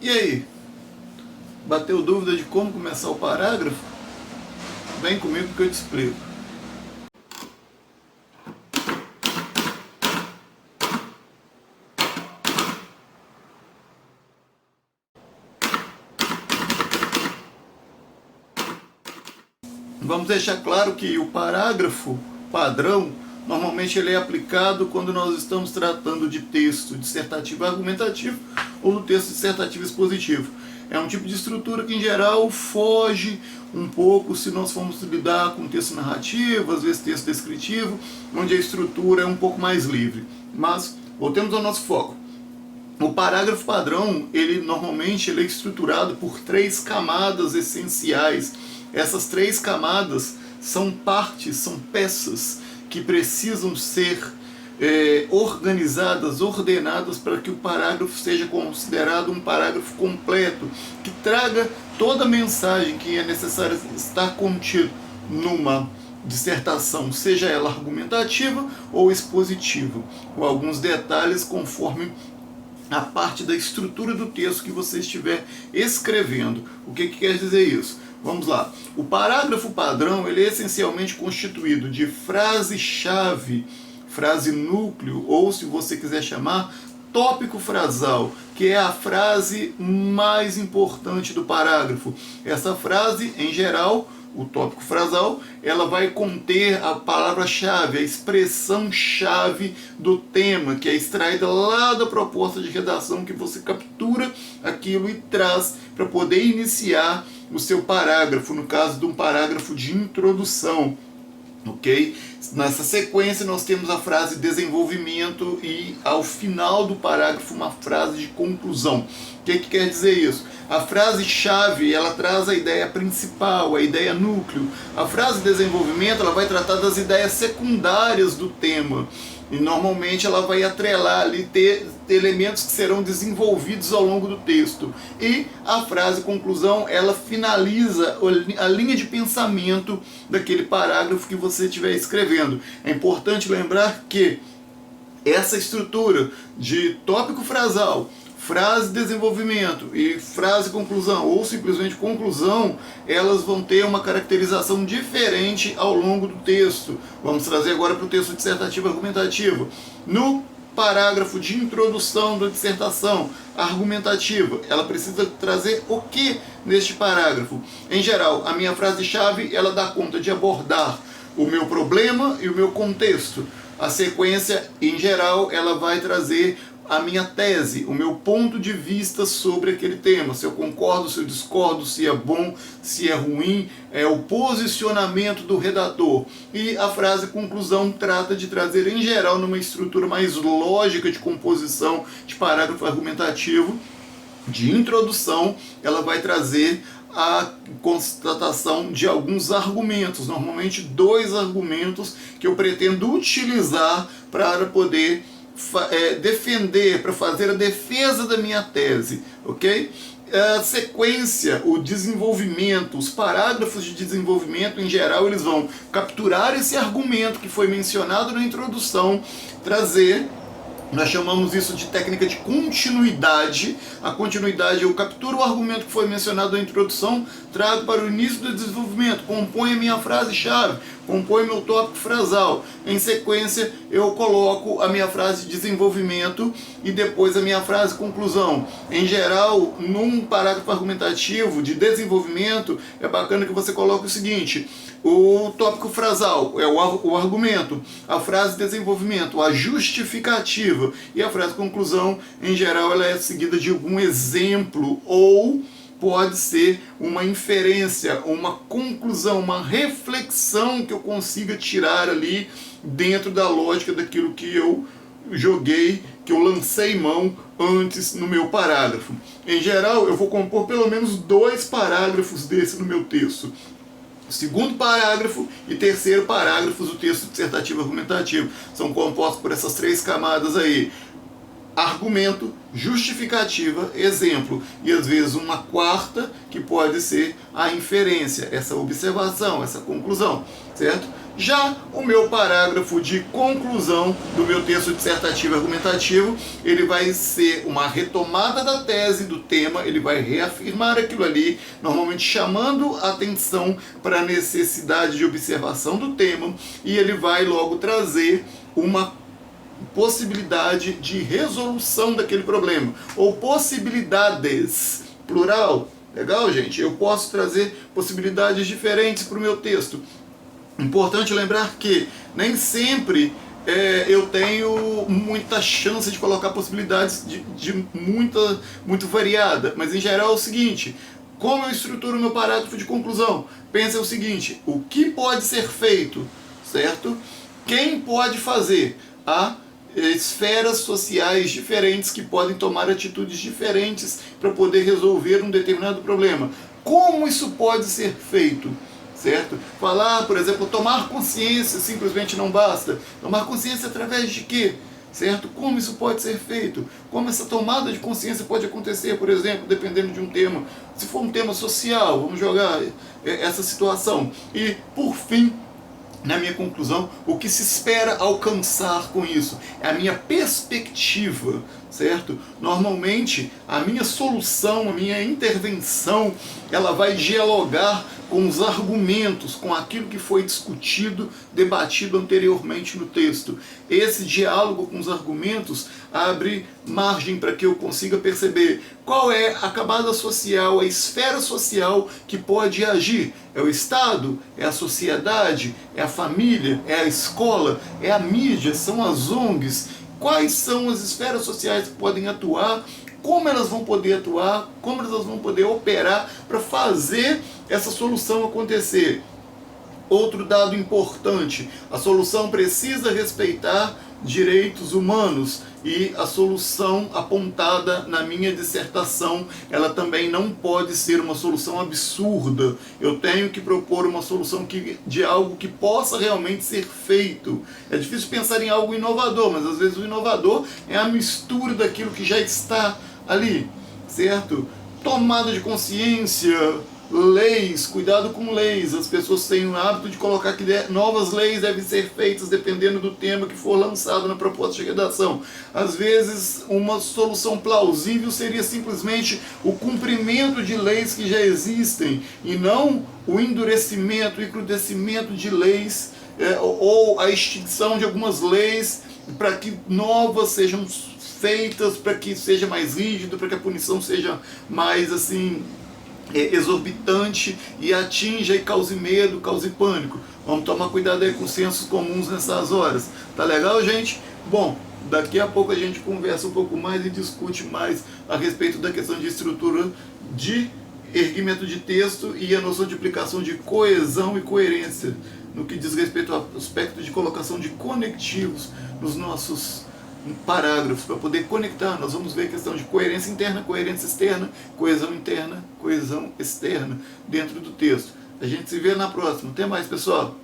E aí? Bateu dúvida de como começar o parágrafo? Vem comigo que eu te explico. Vamos deixar claro que o parágrafo padrão, normalmente ele é aplicado quando nós estamos tratando de texto dissertativo argumentativo ou do texto dissertativo expositivo. É um tipo de estrutura que, em geral, foge um pouco se nós formos lidar com texto narrativo, às vezes texto descritivo, onde a estrutura é um pouco mais livre. Mas, voltemos ao nosso foco. O parágrafo padrão, normalmente ele é estruturado por 3 camadas essenciais. Essas 3 camadas são partes, são peças que precisam ser organizadas, ordenadas para que o parágrafo seja considerado um parágrafo completo, que traga toda a mensagem que é necessária estar contido numa dissertação, seja ela argumentativa ou expositiva, com alguns detalhes conforme a parte da estrutura do texto que você estiver escrevendo. O que quer dizer isso? Vamos lá. O parágrafo padrão ele é essencialmente constituído de frase-chave, frase núcleo, ou se você quiser chamar, tópico frasal, que é a frase mais importante do parágrafo. Essa frase, em geral, o tópico frasal, ela vai conter a palavra-chave, a expressão-chave do tema, que é extraída lá da proposta de redação, que você captura aquilo e traz para poder iniciar o seu parágrafo, no caso de um parágrafo de introdução. Ok? Nessa sequência nós temos a frase desenvolvimento e ao final do parágrafo uma frase de conclusão. O que quer dizer isso? A frase-chave ela traz a ideia principal, a ideia núcleo. A frase desenvolvimento ela vai tratar das ideias secundárias do tema. E normalmente ela vai atrelar ali, ter elementos que serão desenvolvidos ao longo do texto. E a frase conclusão, ela finaliza a linha de pensamento daquele parágrafo que você estiver escrevendo. É importante lembrar que essa estrutura de tópico frasal, frase desenvolvimento e frase conclusão, ou simplesmente conclusão, elas vão ter uma caracterização diferente ao longo do texto. Vamos trazer agora para o texto dissertativo argumentativo. No parágrafo de introdução da dissertação argumentativa, ela precisa trazer o que neste parágrafo? Em geral, a minha frase-chave ela dá conta de abordar o meu problema e o meu contexto. A sequência, em geral, ela vai trazer a minha tese, o meu ponto de vista sobre aquele tema, se eu concordo, se eu discordo, se é bom, se é ruim, é o posicionamento do redator. E a frase conclusão trata de trazer, em geral, numa estrutura mais lógica de composição de parágrafo argumentativo, de introdução, ela vai trazer a constatação de alguns argumentos, normalmente 2 argumentos que eu pretendo utilizar para poder defender, para fazer a defesa da minha tese, ok? A sequência, o desenvolvimento, os parágrafos de desenvolvimento em geral, eles vão capturar esse argumento que foi mencionado na introdução, trazer. Nós chamamos isso de técnica de continuidade. A continuidade, eu capturo o argumento que foi mencionado na introdução, trago para o início do desenvolvimento, compõe a minha frase-chave, compõe meu tópico frasal. Em sequência, eu coloco a minha frase de desenvolvimento e depois a minha frase conclusão. Em geral, num parágrafo argumentativo de desenvolvimento, é bacana que você coloque o seguinte: o tópico frasal é o argumento, a frase de desenvolvimento, a justificativa e a frase conclusão, em geral, ela é seguida de algum exemplo ou pode ser uma inferência, uma conclusão, uma reflexão que eu consiga tirar ali dentro da lógica daquilo que eu joguei, que eu lancei mão antes no meu parágrafo. Em geral, eu vou compor pelo menos 2 parágrafos desse no meu texto. Segundo parágrafo e terceiro parágrafo do texto dissertativo argumentativo são compostos por essas 3 camadas aí: argumento, justificativa, exemplo, e às vezes uma quarta que pode ser a inferência, essa observação, essa conclusão, certo? Já o meu parágrafo de conclusão do meu texto dissertativo e argumentativo, ele vai ser uma retomada da tese, do tema, ele vai reafirmar aquilo ali, normalmente chamando a atenção para a necessidade de observação do tema, e ele vai logo trazer uma possibilidade de resolução daquele problema, ou possibilidades, plural. Legal, gente? Eu posso trazer possibilidades diferentes para o meu texto. Importante lembrar que nem sempre eu tenho muita chance de colocar possibilidades muito variada, mas em geral é o seguinte: como eu estruturo meu parágrafo de conclusão? Pensa o seguinte: o que pode ser feito, certo? Quem pode fazer? Há esferas sociais diferentes que podem tomar atitudes diferentes para poder resolver um determinado problema. Como isso pode ser feito? Certo? Falar, por exemplo, tomar consciência simplesmente não basta. Tomar consciência através de quê? Certo? Como isso pode ser feito? Como essa tomada de consciência pode acontecer, por exemplo, dependendo de um tema. Se for um tema social, vamos jogar essa situação. E, por fim, na minha conclusão, o que se espera alcançar com isso é a minha perspectiva, certo? Normalmente, a minha solução, a minha intervenção, ela vai dialogar com os argumentos, com aquilo que foi discutido, debatido anteriormente no texto. Esse diálogo com os argumentos abre margem para que eu consiga perceber qual é a camada social, a esfera social que pode agir. É o Estado? É a sociedade? É a família? É a escola? É a mídia? São as ONGs? Quais são as esferas sociais que podem atuar? Como elas vão poder atuar? Como elas vão poder operar para fazer essa solução acontecer? Outro dado importante: a solução precisa respeitar direitos humanos, e a solução apontada na minha dissertação, ela também não pode ser uma solução absurda. Eu tenho que propor uma solução de algo que possa realmente ser feito. É difícil pensar em algo inovador, mas às vezes o inovador é a mistura daquilo que já está ali, certo? Tomada de consciência, leis, cuidado com leis. As pessoas têm o hábito de colocar que novas leis devem ser feitas dependendo do tema que for lançado na proposta de redação. Às vezes, uma solução plausível seria simplesmente o cumprimento de leis que já existem, e não o endurecimento, o encrudecimento de leis, ou a extinção de algumas leis para que novas sejam feitas, para que seja mais rígido, para que a punição seja mais assim exorbitante e atinja e cause medo, cause pânico. Vamos tomar cuidado aí com sensos comuns nessas horas. Tá legal, gente? Bom, daqui a pouco a gente conversa um pouco mais e discute mais a respeito da questão de estrutura de erguimento de texto e a noção de aplicação de coesão e coerência no que diz respeito ao aspecto de colocação de conectivos nos nossos parágrafos, para poder conectar. Nós vamos ver a questão de coerência interna, coerência externa, coesão interna, coesão externa dentro do texto. A gente se vê na próxima. Até mais, pessoal!